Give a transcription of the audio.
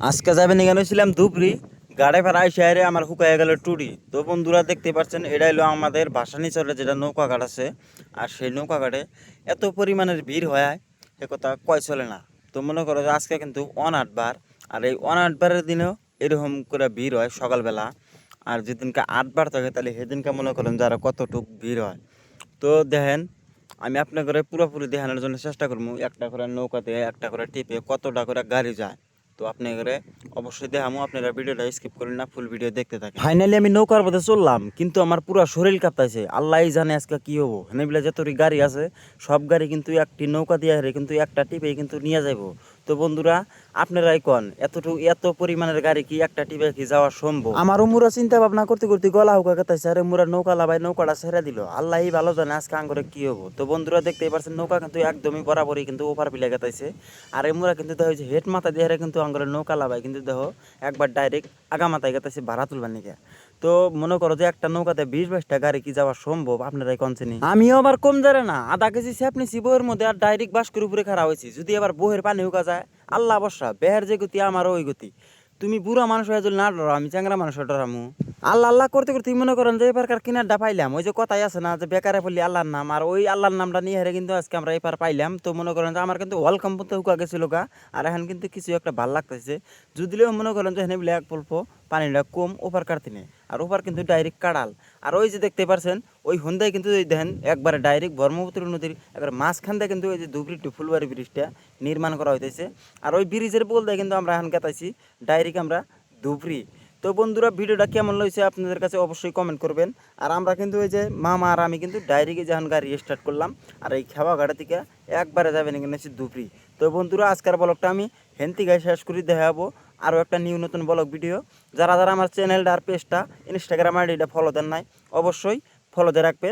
আজকে যাবেন এখানে ছিলাম ধুবড়ি গাড়ি ভাড়া শহরে আমার হুকায় গেল টুরি। তো বন্ধুরা দেখতে পাচ্ছেন এটা হলো আমাদের ভাসানীচরে যেটা নৌকা ঘাট আছে। আর সেই নৌকা ঘাটে এত পরিমাণের ভিড় হয় এ কথা কয় চলে না। তো মনে করো যে আজকে কিন্তু অনাটবার, আর এই অনাটবারের দিনেও এরকম করে ভিড় হয় সকালবেলা। আর যেদিনকে আটবার থাকে তাহলে সেদিনকে মনে করেন যারা কতটুক ভিড় হয়। তো দেখেন আমি আপনার করে পুরোপুরি দেখানোর জন্য চেষ্টা করবো, একটা করে নৌকাতে একটা করে টিপে কতটা করে গাড়ি যায়। তো আপনি করে অবশ্যই দেখামো, আপনারা ভিডিওটা স্কিপ করেন না, ফুল ভিডিও দেখতে থাকেন। ফাইনালি আমি নৌকার পথে চললাম, কিন্তু আমার পুরো শরীর কাঁপতাছে। আল্লাহই জানে আজকে কি হবো। হেনে বলে যতটি গাড়ি আছে সব গাড়ি কিন্তু একটি নৌকা দিয়ে হারে কিন্তু একটা টিপে কিন্তু নিয়ে যাবো। তো বন্ধুরা আপনারাই কন এত পরিমাণের গাড়ি কি একটা টিপে কি যাওয়া সম্ভব? আমারও মুরা চিন্তা ভাবনা করতে করতে গলা হুকা কাটাইছে। আরে মুরা নৌকা লাভাই নৌকাটা ছেড়ে দিল, আল্লাহই ভালো জানে আজকে আঙ্গরে কি হবো। তো বন্ধুরা দেখতেই পারছেন নৌকা কিন্তু একদমই বরাবরই কিন্তু ওপার পিলে কাটাইছে। আর এই মুরা কিন্তু দেখো হেড মাথা দিয়ে কিন্তু আঙ্গরে নৌকা লাভাই কিন্তু দেখো একবার ডাইরেক্ট আগা মাথায় কাটাইছে ভাড়া তুলবার নিকে। তো মনে করো যে একটা নৌকাতে 20-22টা গাড়ি কি যাওয়া সম্ভব? আপনারাই কনছেনি। আমিও আবার কম জারে না, আধা কেজি স্যাপ নিছি বইয়ের মধ্যে আর ডাইরেক্ট বাস্কের উপরে খাড়া হয়েছি। যদি আবার বইয়ের পানি হুকা যায় আল্লাহ বর্ষা, বেহের যে গতি আমারও ওই গতি। তুমি বুড়া মানুষ হয়ে যদি না ডরো, আমি চ্যাংরা মানুষ ডরামু। আল্লাহ আল্লাহ করতে করতে মনে করেন যে এবার কিনারটা পাইলাম। ওই যে কথাই আছে না যে বেকারে পড়লি আল্লাহর নাম, আর ওই আল্লাহর নামটা নিয়ে হেরে কিন্তু আজকে আমরা এবার পাইলাম। তো মনে করেন যে আমার কিন্তু ওয়েলকাম পর্যন্ত হুকা গেছিল গা। আর এখন কিন্তু কিছু একটা ভাল লাগতেছে। যদিও মনে করেন যে হেনে বলে এক পল্প পানিটা কম ওপার কাটতে নেই, আর ওপার কিন্তু ডাইরেক্ট কাড়াল। আর ওই যে দেখতে পারছেন ওই হন্দায় কিন্তু দেখেন একবারে ডাইরেক্ট ব্রহ্মপুত্র নদীর একবার মাঝখান দিয়ে কিন্তু ওই যে ধুবড়ি টু ফুলবাড়ি ব্রিজটা নির্মাণ করা হইতেছে। আর ওই ব্রিজের বলতে কিন্তু আমরা এখন গেতাইছি ডাইরেক্ট আমরা ধুবড়ি। তো বন্ধুরা ভিডিওটা কেমন লাগছে আপনাদের কাছে অবশ্যই কমেন্ট করবেন। আর আমরা কিন্তু ওই যে মামা আর আমি কিন্তু ডাইরেক্টে যখন গাড়ি স্টার্ট করলাম, আর এই খাওয়া ঘাটা থেকে একবারে যাবেন এখানে হচ্ছে ধুবড়ি। তো বন্ধুরা আজকের ব্লগটা আমি হেন থেকে শেষ করে দেখাবো আরও একটা নতুন ব্লগ ভিডিও। যারা যারা আমার চ্যানেলটা আর পেজটা ইনস্টাগ্রাম আইডিটা ফলো দেন নাই অবশ্যই ফলো দিয়ে রাখবেন।